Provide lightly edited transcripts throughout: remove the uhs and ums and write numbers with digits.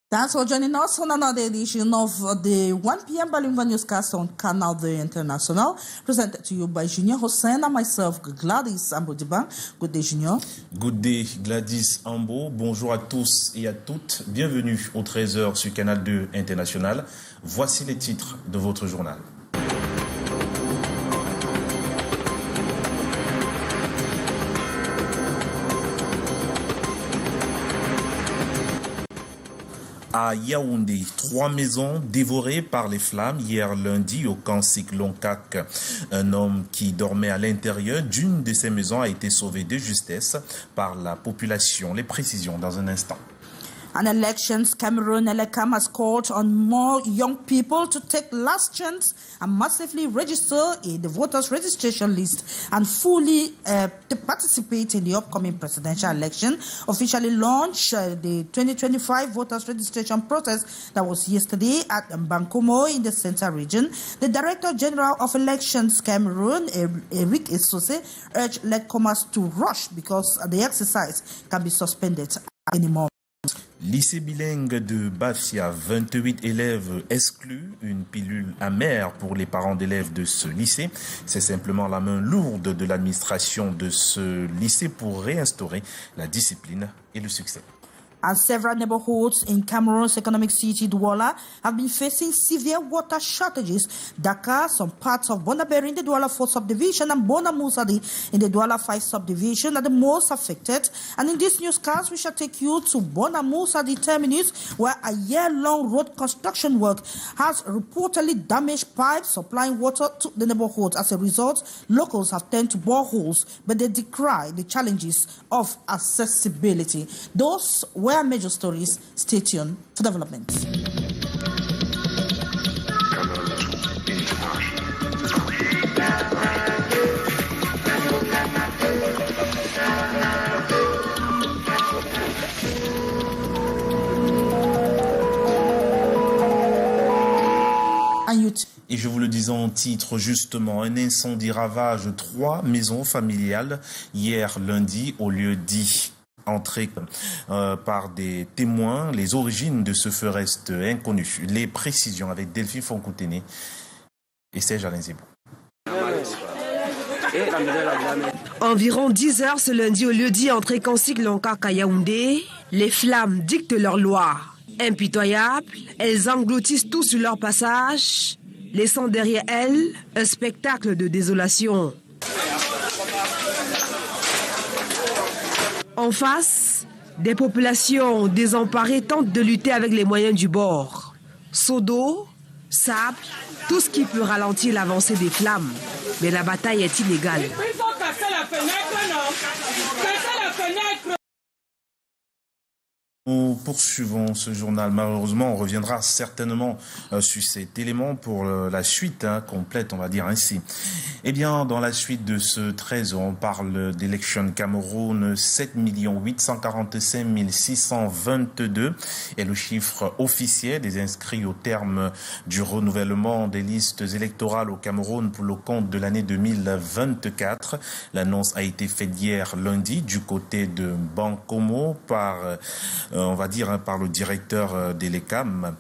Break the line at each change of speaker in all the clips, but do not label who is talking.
Thanks for joining us on another edition of the 1 p.m. bilingual newscast on Canal International, presented to you by Junior Hussein and myself, Gladys Ambodiban. Good day, Junior.
Good day, Gladys Ambo. Bonjour à tous et à toutes. Bienvenue au 13h sur Canal 2 International. Voici les titres de votre journal. À Yaoundé, 3 maisons dévorées par les flammes hier lundi au camp Cyclone CAC. Un homme qui dormait à l'intérieur d'une de ces maisons a été sauvé de justesse par la population. Les précisions dans un instant.
An elections, Cameroon Electoral has called on more young people to take last chance and massively register in the voters registration list and fully to participate in the upcoming presidential election. Officially launched the 2025 voters registration process that was yesterday at Bankomo in the central region. The Director General of Elections Cameroon, Eric Esose, urged latecomers to rush because the exercise can be suspended anymore.
Lycée bilingue de Bafia, 28 élèves exclus, une pilule amère pour les parents d'élèves de ce lycée. C'est simplement la main lourde de l'administration de ce lycée pour réinstaurer la discipline et le succès.
And several neighborhoods in Cameroon's economic city, Douala, have been facing severe water shortages. Dakar, some parts of Bonaberi in the Douala 4 subdivision and Bona Musadi in the Douala 5 subdivision are the most affected. And in this newscast, we shall take you to Bona Musadi terminus, where a year-long road construction work has reportedly damaged pipes supplying water to the neighborhood. As a result, locals have turned to boreholes, but they decry the challenges of accessibility. Those were major stories. Stay tuned for developments.
Et je vous le disais en titre justement, un incendie ravage 3 maisons familiales hier lundi au lieu dit. Entrée par des témoins, les origines de ce feu restent inconnues. Les précisions avec Delphine Foncoutene et Serge Alinzebo.
Environ 10 heures ce lundi au lieu-dit entrée camp Cyclone CAC à Yaoundé, les flammes dictent leur loi. Impitoyables, elles engloutissent tout sur leur passage, laissant derrière elles un spectacle de désolation. En face, des populations désemparées tentent de lutter avec les moyens du bord. Seaux d'eau, sable, tout ce qui peut ralentir l'avancée des flammes. Mais la bataille est inégale.
Il faut casser la fenêtre, non? Casser la fenêtre!
Nous poursuivons ce journal. Malheureusement, on reviendra certainement sur cet élément pour la suite complète, on va dire ainsi. Eh bien, dans la suite de ce 13, on parle d'Election Cameroun. 7 845 622 est le chiffre officiel des inscrits au terme du renouvellement des listes électorales au Cameroun pour le compte de l'année 2024. L'annonce a été faite hier lundi du côté de Bankomo par on va dire par le directeur d'Elecam.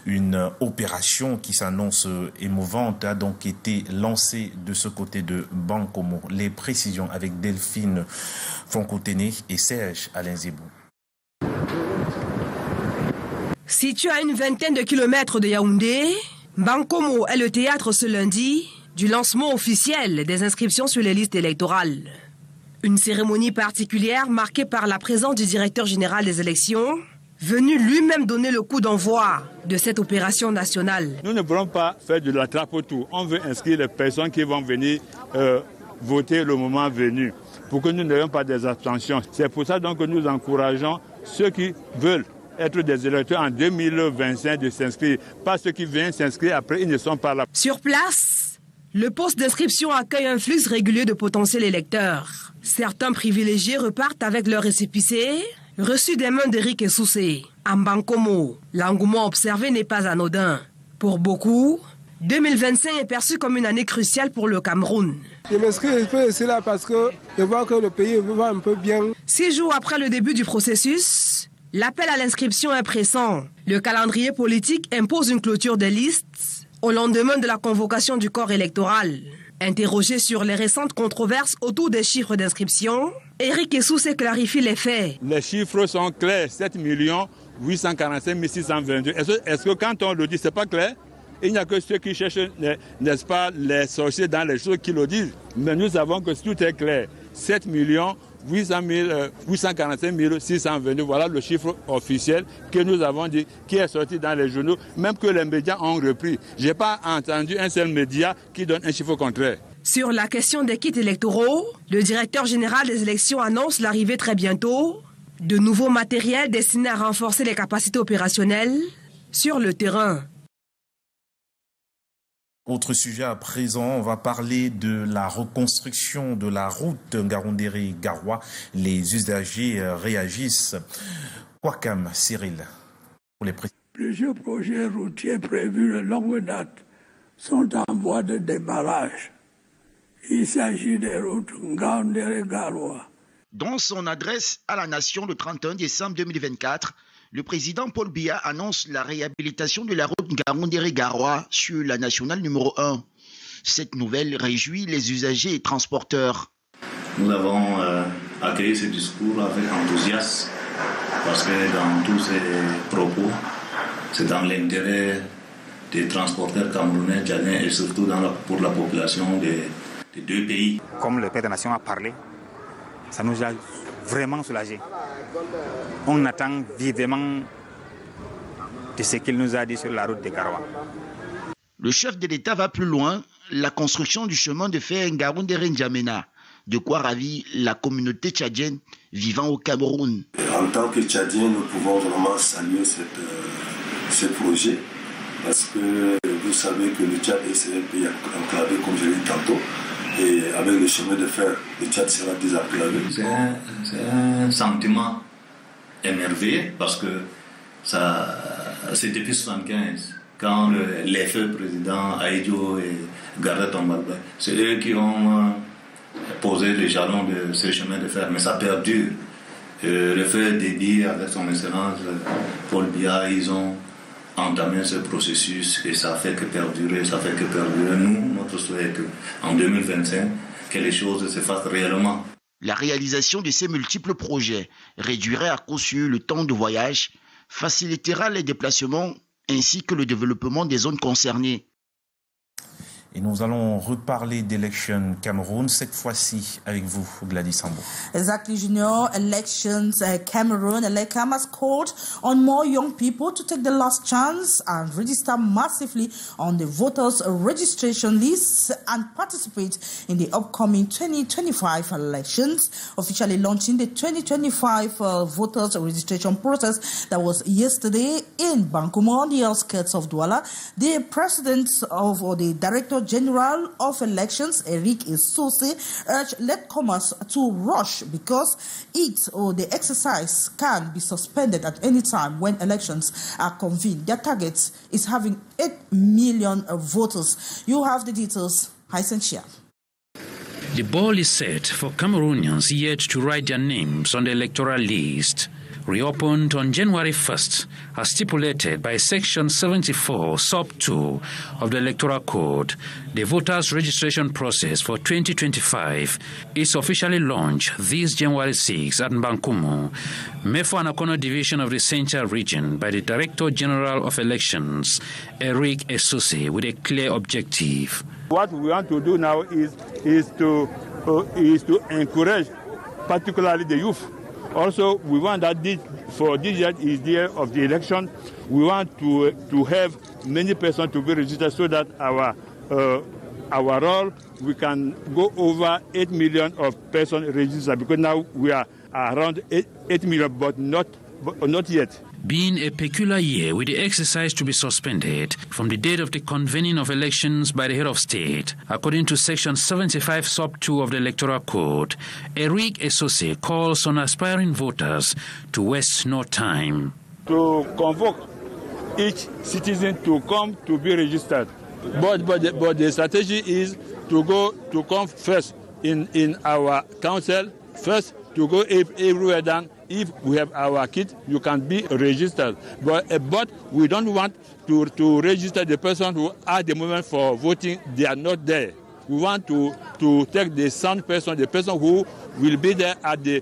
Une opération qui s'annonce émouvante a donc été lancée de ce côté de Bankomo. Les précisions avec Delphine Foncoutene et Serge Alinzebo.
Situé à une vingtaine de kilomètres de Yaoundé, Bankomo est le théâtre ce lundi du lancement officiel des inscriptions sur les listes électorales. Une cérémonie particulière marquée par la présence du directeur général des élections, venu lui-même donner le coup d'envoi de cette opération nationale.
Nous ne voulons pas faire de la trappe autour. On veut inscrire les personnes qui vont venir voter le moment venu, pour que nous n'ayons pas des abstentions. C'est pour ça donc que nous encourageons ceux qui veulent être des électeurs en 2025 de s'inscrire. Pas ceux qui viennent s'inscrire après, ils ne sont pas là.
Sur place, le poste d'inscription accueille un flux régulier de potentiels électeurs. Certains privilégiés repartent avec leur récépissé, reçu des mains d'Eric Esose. En Bankomo, l'engouement observé n'est pas anodin. Pour beaucoup, 2025 est perçu comme une année cruciale pour le Cameroun.
Je m'inscris ici là parce que je vois que le pays va un peu bien.
6 jours après le début du processus, L'appel à l'inscription est pressant. Le calendrier politique impose une clôture des listes au lendemain de la convocation du corps électoral. Interrogé sur les récentes controverses autour des chiffres d'inscription, Eric Essoussé clarifie les faits.
Les chiffres sont clairs, 7 845 622. Est-ce que quand on le dit, c'est pas clair? Il n'y a que ceux qui cherchent, n'est-ce pas, les sorciers dans les choses qui le disent. Mais nous savons que tout est clair. 7 845 622, voilà le chiffre officiel que nous avons dit, qui est sorti dans les journaux, même que les médias ont repris. Je n'ai pas entendu un seul média qui donne un chiffre contraire.
Sur la question des kits électoraux, le directeur général des élections annonce l'arrivée très bientôt de nouveaux matériels destinés à renforcer les capacités opérationnelles sur le terrain.
Autre sujet à présent, on va parler de la reconstruction de la route Ngaoundéré-Garoua. Les usagers réagissent. Kwakam, Cyril, pour les
Plusieurs projets routiers prévus de longue date sont en voie de démarrage. Il s'agit des routes Ngaoundéré-Garoua.
Dans son adresse à la nation le 31 décembre 2024, le président Paul Biya annonce la réhabilitation de la route Ngaoundéré-Garoua sur la nationale numéro 1. Cette nouvelle réjouit les usagers et transporteurs.
Nous avons accueilli ce discours avec enthousiasme parce que dans tous ces propos, c'est dans l'intérêt des transporteurs camerounais, tchadiens et surtout pour la population des deux pays.
Comme le père de la nation a parlé, ça nous a vraiment soulagés. On attend vivement de ce qu'il nous a dit sur la route de Garoua.
Le chef de l'État va plus loin, la construction du chemin de fer Ngaoundéré-N'Djamena, de quoi ravit la communauté tchadienne vivant au Cameroun.
En tant que Tchadiens, nous pouvons vraiment saluer ce projet parce que vous savez que le Tchad est un pays enclavé, comme je l'ai dit tantôt. Et avec le chemin de fer, le Tchad sera désenclavé.
C'est un sentiment émerveillé parce que c'est depuis 1975, quand les feux présidents Aïdjo et Garret Tombalba, c'est eux qui ont posé les jalons de ce chemin de fer, mais ça perdure. Le feu dédié avec son excellence Paul Biya, ils ont entamé ce processus et ça fait que perdurer, Nous, notre souhait est qu'en 2025, que les choses se fassent réellement.
La réalisation de ces multiples projets réduirait à coup sûr le temps de voyage, facilitera les déplacements ainsi que le développement des zones concernées.
Et nous allons reparler d'Election Cameroun, cette fois-ci avec vous, Gladys Sambo.
Exactly, Junior. Elections Cameroun. Elecam has called on more young people to take the last chance and register massively on the voters' registration lists and participate in the upcoming 2025 elections, officially launching the 2025 voters' registration process that was yesterday in Bankumo on the outskirts of Douala. The president or the director General of Elections, Eric Essoussé, urged latecomers to rush because the exercise can be suspended at any time when elections are convened. Their target is having 8 million voters. You have the details. Hisentia.
The ball is set for Cameroonians yet to write their names on the electoral list. Reopened on January 1st, as stipulated by Section 74, Sub 2 of the Electoral Code, the voters' registration process for 2025 is officially launched this January 6 at Bankumo, Mefo Anakono Division of the Central Region, by the Director General of Elections, Eric Essoussé, with a clear objective.
What we want to do now is to encourage, particularly the youth. Also, we want that for this year is the year of the election. We want to have many persons to be registered so that our role, we can go over 8 million of persons registered, because now we are around 8 million, but not yet.
Being a peculiar year with the exercise to be suspended from the date of the convening of elections by the head of state, according to Section 75 Sub 2 of the Electoral Code, Eric Essoussé calls on aspiring voters to waste no time.
To convoke each citizen to come to be registered. But the strategy is to come first in our council, first to go everywhere than if we have our kit, you can be registered. But we don't want to register the person who at the moment for voting, they are not there. We want to take the sound person, the person who will be there at the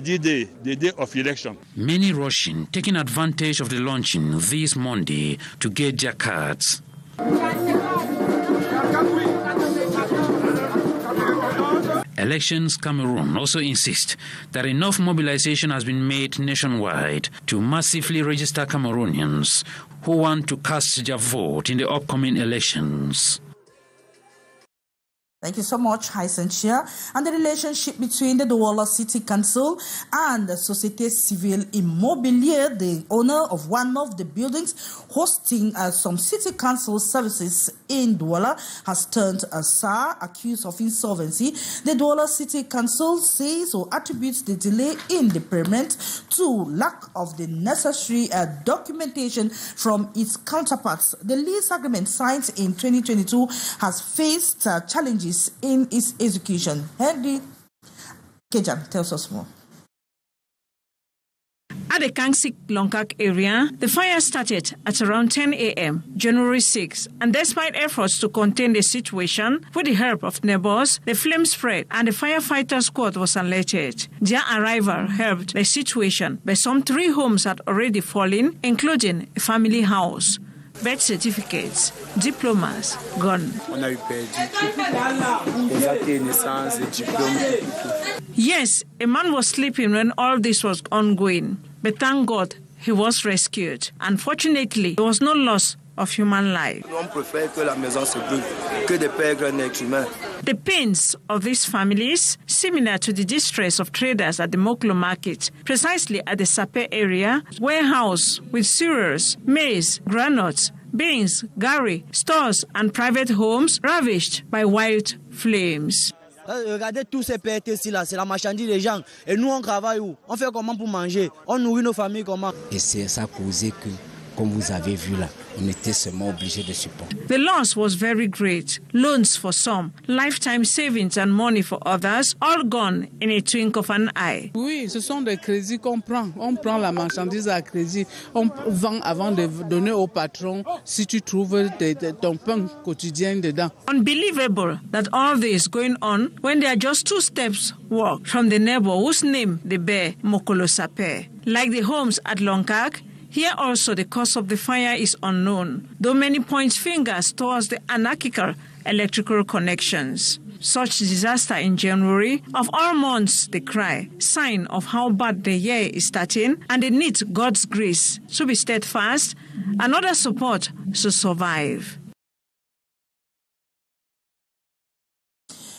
D-Day, the day of election.
Many rushing, taking advantage of the launching this Monday to get their cards. Elections Cameroon also insist that enough mobilization has been made nationwide to massively register Cameroonians who want to cast their vote in the upcoming elections.
Thank you so much, Haisentia. And the relationship between the Douala City Council and the Société Civile Immobilier, the owner of one of the buildings hosting some city council services in Douala, has turned sour, accused of insolvency. The Douala City Council says or attributes the delay in the payment to lack of the necessary documentation from its counterparts. The lease agreement signed in 2022 has faced challenges in its execution. Henry Kejan tells us more.
At the Kangsik Longkak area, the fire started at around 10 a.m. January 6, and despite efforts to contain the situation, with the help of neighbors, the flame spread and the firefighter squad was alerted. Their arrival helped the situation, but some 3 homes had already fallen, including a family house. Birth certificates, diplomas, gone. Yes, a man was sleeping when all this was ongoing, but thank God he was rescued. Unfortunately, there was no loss of human life. The pains of these families, similar to the distress of traders at the Moklo market, precisely at the Sape area, warehouse with cereals, maize, granules, beans, gari, stores and private homes ravished by wild flames.
Regardez tous ces pertes ici là, c'est la marchandise des gens. Et nous on travaille où? On fait comment pour manger? On nourrit nos familles comment?
Et c'est ça causé que, comme vous avez vu là, on était seulement obligé de supporter.
The loss was very great. Loans for some, lifetime savings and money for others, all gone in a twink of an eye.
Oui, ce sont des crédits qu'on prend. On prend la marchandise à crédit. On vend avant de donner au patron si tu trouves ton pain quotidien dedans.
Unbelievable that all this going on when there are just 2 steps walk from the neighbor whose name they bear, Mokolo Sape. Like the homes at Longkak, here also the cause of the fire is unknown, though many point fingers towards the anarchical electrical connections. Such disaster in January, of all months they cry, sign of how bad the year is starting, and they need God's grace to be steadfast and other support to survive.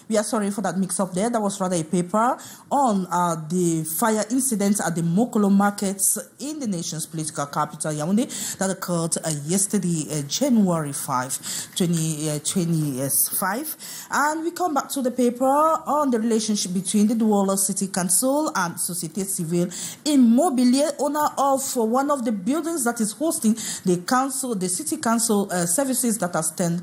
We are sorry for that mix-up there. That was rather a paper on the fire incidents at the Mokolo markets in the nation's political capital, Yaoundé, that occurred yesterday, January 5, 2025. And we come back to the paper on the relationship between the Douala City Council and Société Civile Immobilier, owner of one of the buildings that is hosting the city council services that are stand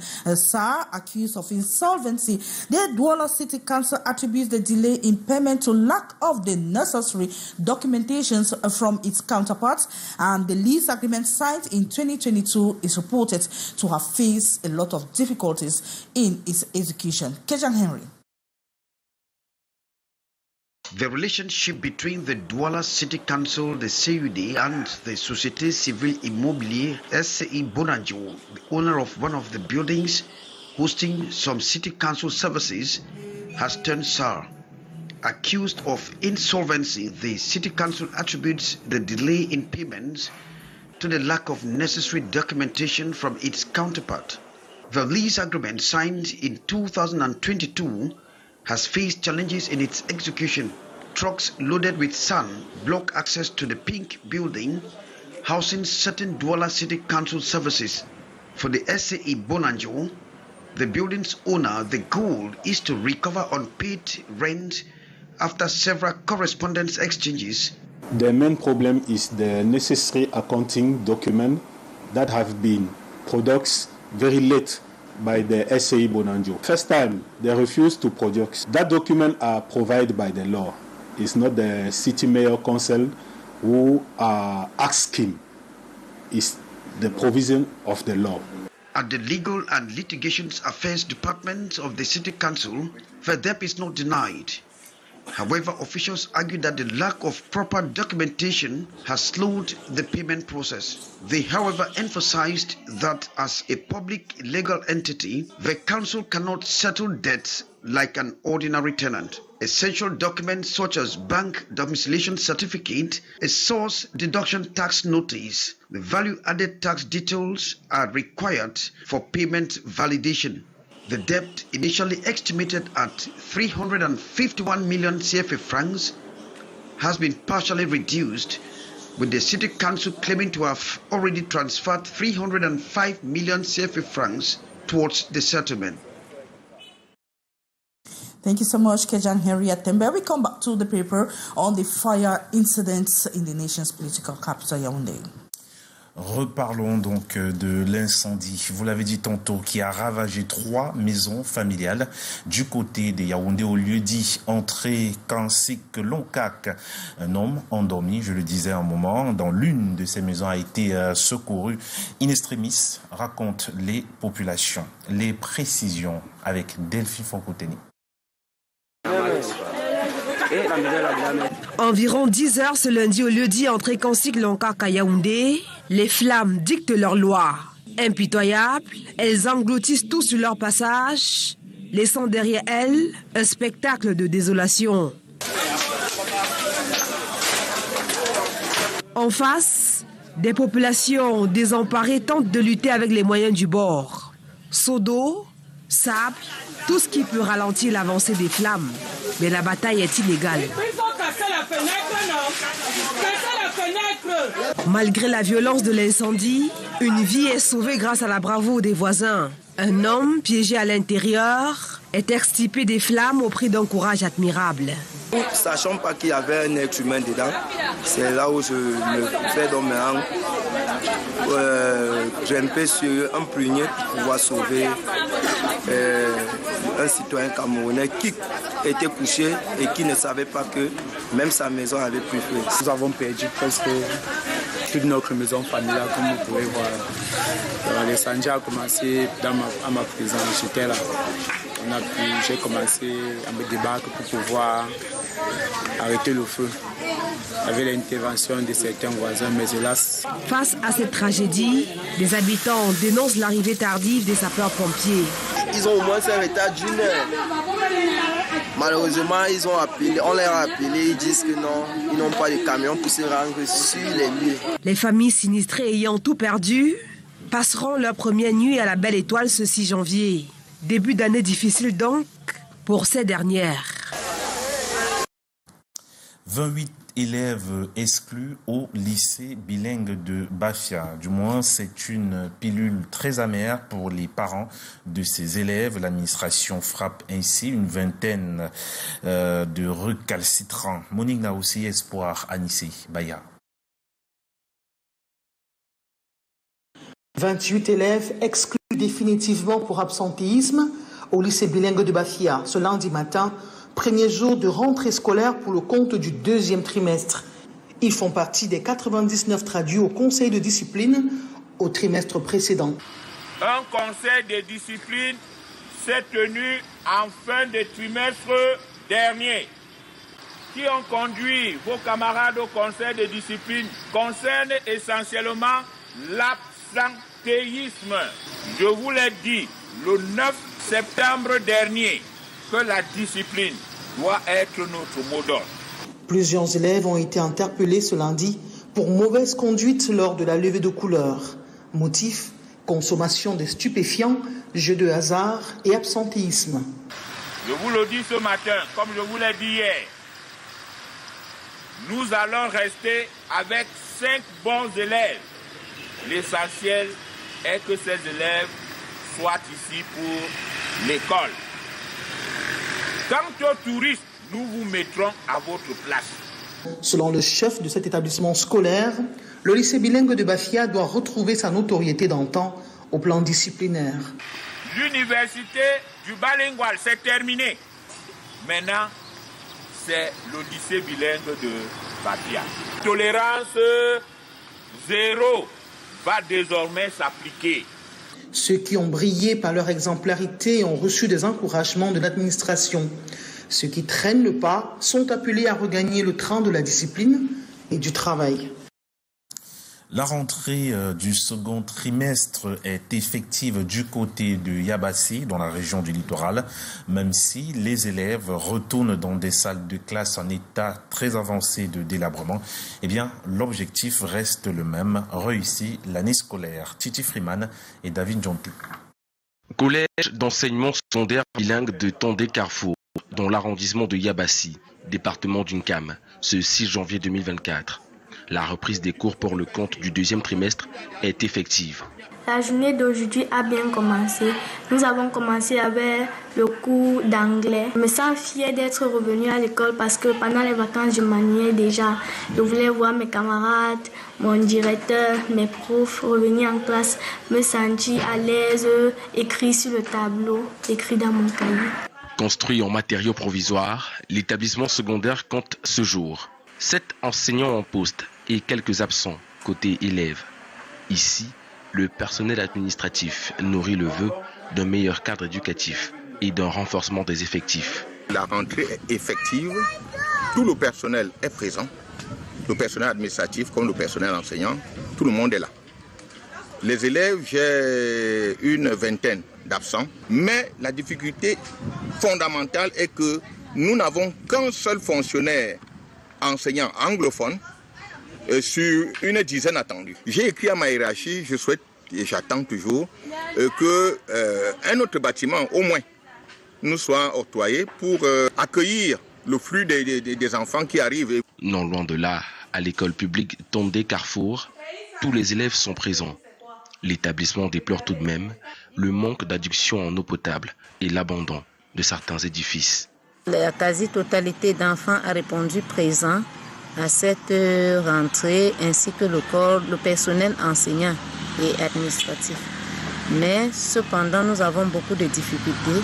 accused of insolvency. The Douala City Council attributes the delay in payment to lack of the necessary documentations from its counterparts, and the lease agreement signed in 2022 is reported to have faced a lot of difficulties in its execution. Kejan Henry.
The relationship between the Douala City Council, the CUD, and the Société Civile Immobilier, SCI Bonanjo, the owner of one of the buildings hosting some city council services, has turned sour. Accused of insolvency, the city council attributes the delay in payments to the lack of necessary documentation from its counterpart. The lease agreement signed in 2022 has faced challenges in its execution. Trucks loaded with sand block access to the pink building housing certain Douala City Council services. For the SCI Bonanjo, the building's owner, the goal is to recover unpaid rent after several correspondence exchanges.
The main problem is the necessary accounting document that have been produced very late by the SCI Bonanjo. First time, they refused to produce. That document are provided by the law. It's not the city mayor council who are asking. It's the provision of the law.
At the Legal and Litigation Affairs Department of the City Council, FEDEP is not denied. However, officials argue that the lack of proper documentation has slowed the payment process. They, however, emphasized that as a public legal entity, the council cannot settle debts like an ordinary tenant. Essential documents such as bank domiciliation certificate, a source deduction tax notice, the value-added tax details are required for payment validation. The debt, initially estimated at 351 million CFA francs, has been partially reduced, with the City Council claiming to have already transferred 305 million CFA francs towards the settlement.
Thank you so much, Kejan Henriette Tembe. We come back to the paper on the fire incidents in the nation's political capital, Yaoundé.
Reparlons donc de l'incendie, vous l'avez dit tantôt, qui a ravagé 3 maisons familiales du côté de Yaoundé au lieu-dit Entrée Kansik Lonkak. Un homme endormi, je le disais un moment, dans l'une de ces maisons a été secouru in extremis, racontent les populations. Les précisions avec Delphine Fonkoteni.
Environ 10 heures ce lundi au lieu-dit Entrée Kansik Lonkak à Yaoundé, les flammes dictent leur loi. Impitoyables, elles engloutissent tout sur leur passage, laissant derrière elles un spectacle de désolation. En face, des populations désemparées tentent de lutter avec les moyens du bord. Seaux d'eau, sable, tout ce qui peut ralentir l'avancée des flammes. Mais la bataille est inégale. Malgré la violence de l'incendie, une vie est sauvée grâce à la bravoure des voisins. Un homme piégé à l'intérieur est extirpé des flammes au prix d'un courage admirable.
Sachant pas qu'il y avait un être humain dedans, c'est là où je me fais dans mes hanches. J'ai un peu sur un prunier pour pouvoir sauver un citoyen camerounais qui était couché et qui ne savait pas que même sa maison avait pris feu.
Nous avons perdu presque toute notre maison familiale, comme vous pouvez voir. L'incendie a commencé à ma présence, j'étais là. J'ai commencé à me débattre pour pouvoir arrêter le feu avec l'intervention de certains voisins, mais hélas.
Face à cette tragédie, les habitants dénoncent l'arrivée tardive des sapeurs-pompiers.
Ils ont au moins un retard d'1 heure. Malheureusement, on leur a appelé, ils disent que non, ils n'ont pas de camion pour se rendre sur les lieux.
Les familles sinistrées ayant tout perdu passeront leur première nuit à la Belle Étoile ce 6 janvier. Début d'année difficile donc pour ces dernières.
28 élèves exclus au lycée bilingue de Bafia. Du moins, c'est une pilule très amère pour les parents de ces élèves. L'administration frappe ainsi une vingtaine de recalcitrants. Monique n'a aussi espoir à Nice, Baya.
28 élèves exclus définitivement pour absentéisme au lycée bilingue de Bafia ce lundi matin, premier jour de rentrée scolaire pour le compte du 2e trimestre. Ils font partie des 99 traduits au conseil de discipline au trimestre précédent.
Un conseil de discipline s'est tenu en fin de trimestre dernier. Qui ont conduit vos camarades au conseil de discipline concerne essentiellement l'absentéisme. Je vous l'ai dit le 9 septembre dernier que la discipline doit être notre mot d'ordre.
Plusieurs élèves ont été interpellés ce lundi pour mauvaise conduite lors de la levée de couleurs. Motif, consommation de stupéfiants, jeux de hasard et absentéisme.
Je vous le dis ce matin, comme je vous l'ai dit hier. Nous allons rester avec 5 bons élèves. L'essentiel est que ces élèves soient ici pour l'école. Quant aux touristes, nous vous mettrons à votre place.
Selon le chef de cet établissement scolaire, le lycée bilingue de Bafia doit retrouver sa notoriété d'antan au plan disciplinaire.
L'université du bilingual, c'est terminé. Maintenant, c'est le lycée bilingue de Bafia. Tolérance zéro va désormais s'appliquer.
Ceux qui ont brillé par leur exemplarité ont reçu des encouragements de l'administration. Ceux qui traînent le pas sont appelés à regagner le train de la discipline et du travail.
La rentrée du second trimestre est effective du côté de Yabassi, dans la région du littoral, même si les élèves retournent dans des salles de classe en état très avancé de délabrement. Eh bien, l'objectif reste le même, réussir l'année scolaire. Titi Freeman et David Jonti.
Collège d'enseignement secondaire bilingue de Tondé-Carrefour, dans l'arrondissement de Yabassi, département d'Unkam, ce 6 janvier 2024. La reprise des cours pour le compte du deuxième trimestre est effective.
La journée d'aujourd'hui a bien commencé. Nous avons commencé avec le cours d'anglais. Je me sens fière d'être revenue à l'école parce que pendant les vacances, je m'ennuyais déjà. Je voulais voir mes camarades, mon directeur, mes profs revenir en classe, me sentir à l'aise, écrit sur le tableau, écrit dans mon cahier.
Construit en matériaux provisoires, l'établissement secondaire compte ce jour 7 enseignants en poste et quelques absents côté élèves. Ici, le personnel administratif nourrit le vœu d'un meilleur cadre éducatif et d'un renforcement des effectifs.
La rentrée est effective, tout le personnel est présent, le personnel administratif comme le personnel enseignant, tout le monde est là. Les élèves, j'ai une vingtaine d'absents, mais la difficulté fondamentale est que nous n'avons qu'un seul fonctionnaire enseignant anglophone sur une dizaine attendue. J'ai écrit à ma hiérarchie, je souhaite et j'attends toujours qu'un autre bâtiment au moins nous soit octroyé pour accueillir le flux des enfants qui arrivent.
Non loin de là, à l'école publique Tondé-Carrefour, tous les élèves sont présents. L'établissement déplore tout de même le manque d'adduction en eau potable et l'abandon de certains édifices.
La quasi-totalité d'enfants a répondu présent à cette rentrée, ainsi que le personnel enseignant et administratif. Mais cependant, nous avons beaucoup de difficultés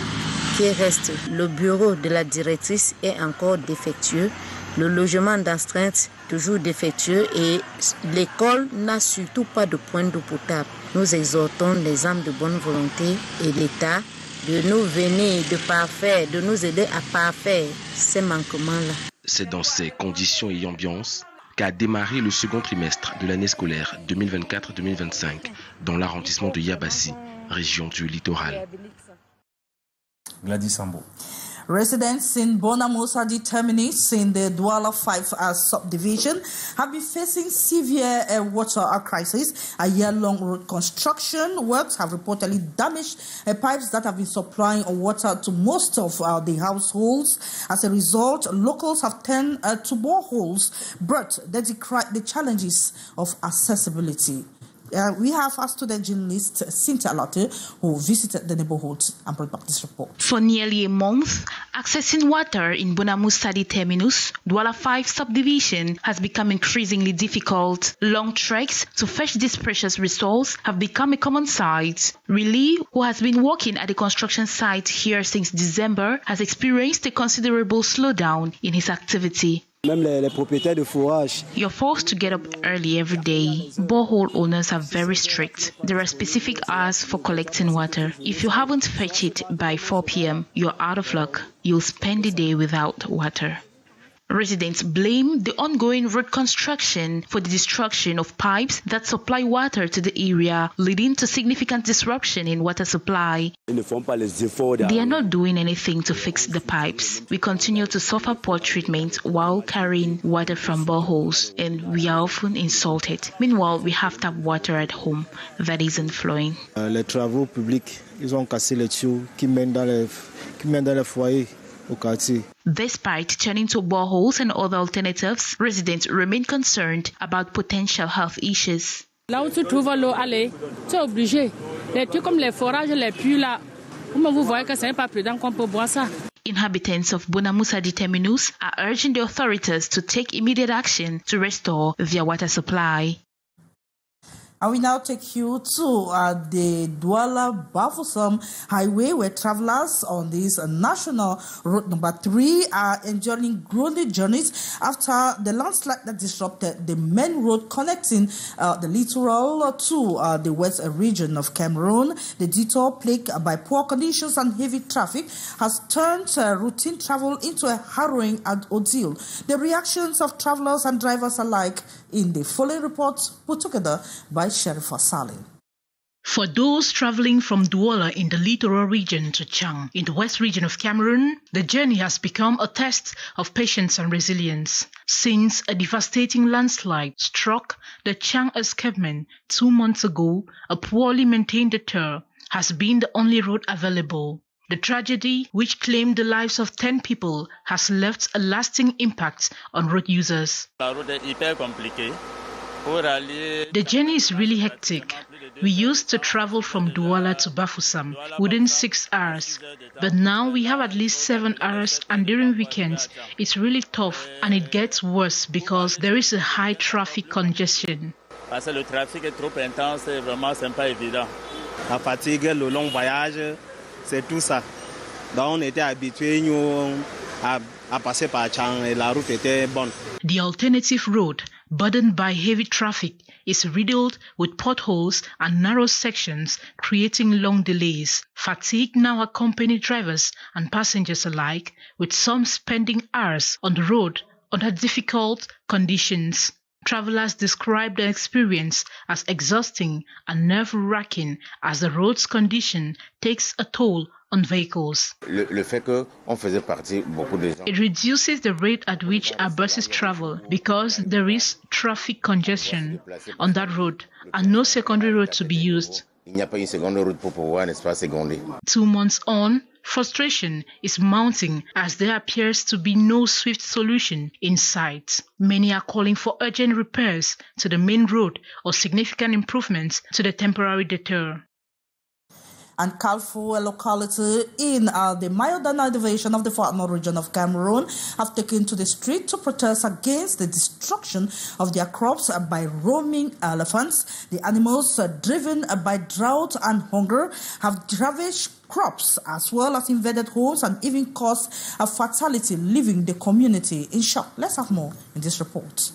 qui restent. Le bureau de la directrice est encore défectueux, le logement d'astreinte toujours défectueux et l'école n'a surtout pas de point d'eau potable. Nous exhortons les âmes de bonne volonté et l'État de nous venir, de nous aider à parfaire ces manquements-là.
C'est dans ces conditions et ambiances qu'a démarré le second trimestre de l'année scolaire 2024-2025 dans l'arrondissement de Yabassi, région du littoral.
Gladys Sambo.
Residents in Bonamosadi terminus in the Douala 5 subdivision have been facing severe water crisis. A year-long road construction works have reportedly damaged pipes that have been supplying water to most of the households. As a result, locals have turned to boreholes, but they decry the challenges of accessibility. We have our student journalist, Cynthia Lotte, who visited the neighborhood and brought back this report.
For nearly a month, accessing water in Bonamosadi terminus, Douala 5 subdivision, has become increasingly difficult. Long treks to fetch this precious resource have become a common sight. Riley, who has been working at the construction site here since December, has experienced a considerable slowdown in his activity.
You're
forced to get up early every day. Borehole owners are very strict. There are specific hours for collecting water. If you haven't fetched it by 4 p.m., you're out of luck. You'll spend the day without water. Residents blame the ongoing road construction for the destruction of pipes that supply water to the area, leading to significant disruption in water supply. They are not doing anything to fix the pipes. We continue to suffer poor treatment while carrying water from boreholes, and we are often insulted. Meanwhile, we have tap water at home that isn't flowing.
Les travaux publics, ils ont cassé les tuyaux qui mènent dans les foyers.
Despite turning to boreholes and other alternatives, residents remain concerned about potential health issues.
Là où tu trouves l'eau, allez, tu es obligé. Les trucs comme les forages, les puits là, vous voyez que ce n'est pas prudent qu'on peut boire ça.
Inhabitants of Bonamosadi terminus are urging the authorities to take immediate action to restore their water supply.
I will now take you to the Douala-Bafoussam highway, where travelers on this national road number 3 are enjoying grueling journeys after the landslide that disrupted the main road connecting the littoral to the west region of Cameroon. The detour, plagued by poor conditions and heavy traffic, has turned routine travel into a harrowing ordeal. The reactions of travelers and drivers alike in the following reports put together by Sherifa Salim.
For those traveling from Douala in the littoral region to Chang in the west region of Cameroon, the journey has become a test of patience and resilience. Since a devastating landslide struck the Chang escarpment 2 months ago, a poorly maintained detour has been the only road available. The tragedy, which claimed the lives of 10 people, has left a lasting impact on road users. The journey is really hectic. We used to travel from Douala to Bafoussam within 6 hours, but now we have at least 7 hours, and during weekends it's really tough, and it gets worse because there is a high traffic congestion.
Parce que le trafic est trop intense, vraiment c'est pas évident. La fatigue, le long voyage, c'est tout ça. Donc on était habitués nous à passer par Chang et la route était bonne.
The alternative road, burdened by heavy traffic, is riddled with potholes and narrow sections, creating long delays. Fatigue now accompanies drivers and passengers alike, with some spending hours on the road under difficult conditions. Travelers describe the experience as exhausting and nerve-wracking as the road's condition takes a toll on vehicles. It reduces the rate at which our buses travel because there is traffic congestion on that road and no secondary road to be used. 2 months on, frustration is mounting as there appears to be no swift solution in sight. Many are calling for urgent repairs to the main road or significant improvements to the temporary detour.
And Kalfu, a locality in the Mayodana division of the Far North region of Cameroon, have taken to the street to protest against the destruction of their crops by roaming elephants. The animals, driven by drought and hunger, have ravaged crops as well as invaded homes and even caused a fatality, leaving the community in shock. Let's have more in this report.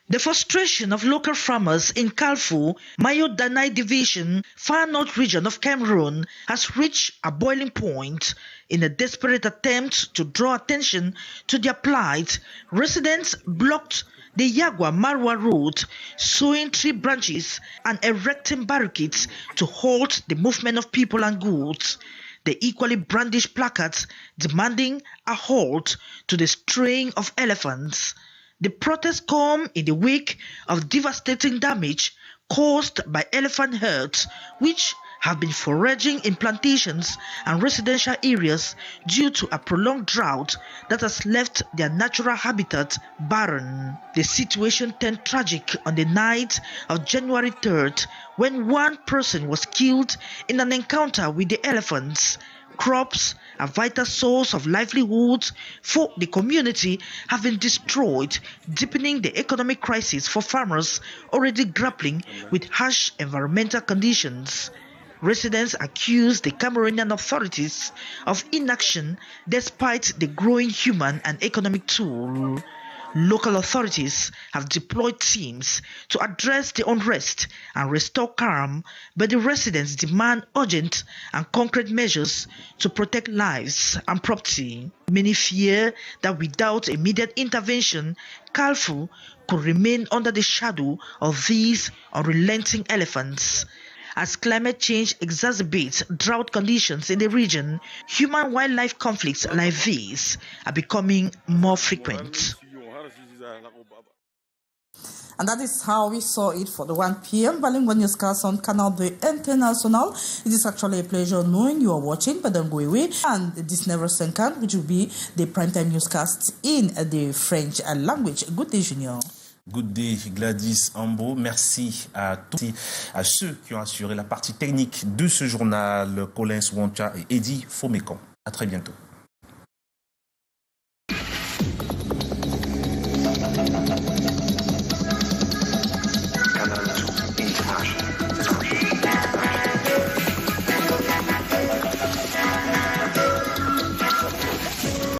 The frustration of local farmers in Kalfu, Mayodana division, Far North region of Cameroon, has reached a boiling point. In a desperate attempt to draw attention to their plight, residents blocked the Yagwa-Marwa road, sewing tree branches and erecting barricades to halt the movement of people and goods. They equally brandished placards demanding a halt to the straying of elephants. The protests come in the wake of devastating damage caused by elephant herds, which have been foraging in plantations and residential areas due to a prolonged drought that has left their natural habitat barren. The situation turned tragic on the night of January 3rd when one person was killed in an encounter with the elephants. Crops, a vital source of livelihood for the community, have been destroyed, deepening the economic crisis for farmers already grappling with harsh environmental conditions. Residents accuse the Cameroonian authorities of inaction despite the growing human and economic toll. Local authorities have deployed teams to address the unrest and restore calm, but the residents demand urgent and concrete measures to protect lives and property. Many fear that without immediate intervention, Kalfu could remain under the shadow of these unrelenting elephants. As climate change exacerbates drought conditions in the region, human-wildlife conflicts like these are becoming more frequent. And that is how we saw it for the 1 p.m. bilingual newscast on Canal International. It is actually a pleasure knowing you are watching, but don't go away. And this never second, which will be the primetime newscast in the French language. Good day, Junior.
Good day, Gladys Ambo. Merci à tous, à ceux qui ont assuré la partie technique de ce journal, Colin Swancha et Eddie Fomécan. À très bientôt.